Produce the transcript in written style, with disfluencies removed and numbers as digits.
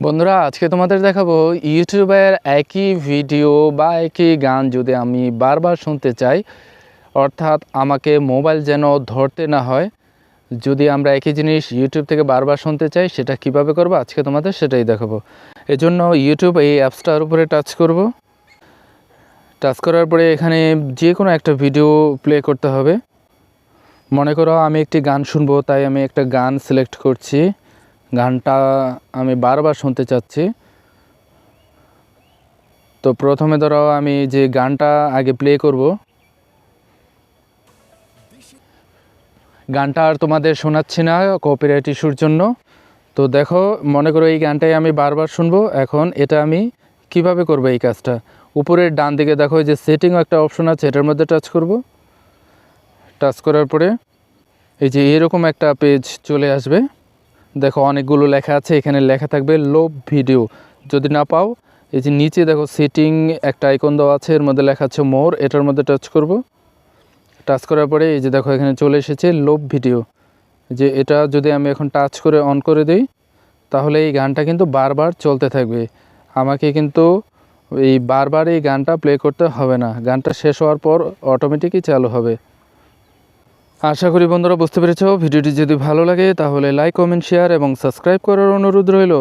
বন্ধুরা আজকে তোমাদের দেখাবো ইউটিউবের একই ভিডিও বা একই গান যদি আমি বারবার শুনতে চাই, অর্থাৎ আমাকে মোবাইল যেন ধরতে না হয়, যদি আমরা একই জিনিস ইউটিউব থেকে বারবার শুনতে চাই সেটা কিভাবে করব আজকে তোমাদের সেটাই দেখাবো। এজন্য ইউটিউব এই অ্যাপসটার উপরে টাচ করব। টাচ করার পরে এখানে যে কোনো একটা ভিডিও প্লে করতে হবে। মনে করো আমি একটি গান শুনবো, তাই আমি একটা গান সিলেক্ট করছি। গানটা আমি বারবার শুনতে চাচ্ছি। তো প্রথমে ধরো আমি যে গানটা আগে প্লে করব, গানটা আর তোমাদের শোনাচ্ছি না কপিরাইট ইস্যুর জন্য। তো দেখো, মনে করো এই গানটাই আমি বারবার শুনবো। এখন এটা আমি কিভাবে করব এই কাজটা, উপরের ডান দিকে দেখো যে সেটিং একটা অপশন আছে, এটার মধ্যে টাচ করব। টাচ করার পরে এই যে এরকম একটা পেজ চলে আসবে। দেখো অনেকগুলো লেখা আছে, এখানে লেখা থাকবে লোভ ভিডিও। যদি না পাও, এই যে নিচে দেখো সেটিং একটা আইকন দেওয়া আছে, এর মধ্যে লেখা আছে মোর, এটার মধ্যে টাচ করব। টাচ করার পরে এই যে দেখো এখানে চলে এসেছে লোভ ভিডিও। যে এটা যদি আমি এখন টাচ করে অন করে দিই, তাহলে এই গানটা কিন্তু বারবার চলতে থাকবে। আমাকে কিন্তু এই বারবার এই গানটা প্লে করতে হবে না, গানটা শেষ হওয়ার পর অটোমেটিকই চালু হবে। আশা করি বন্ধুরা বুঝতে পেরেছো। ভিডিওটি যদি ভালো লাগে তাহলে লাইক, কমেন্ট, শেয়ার এবং সাবস্ক্রাইব করার অনুরোধ রইল।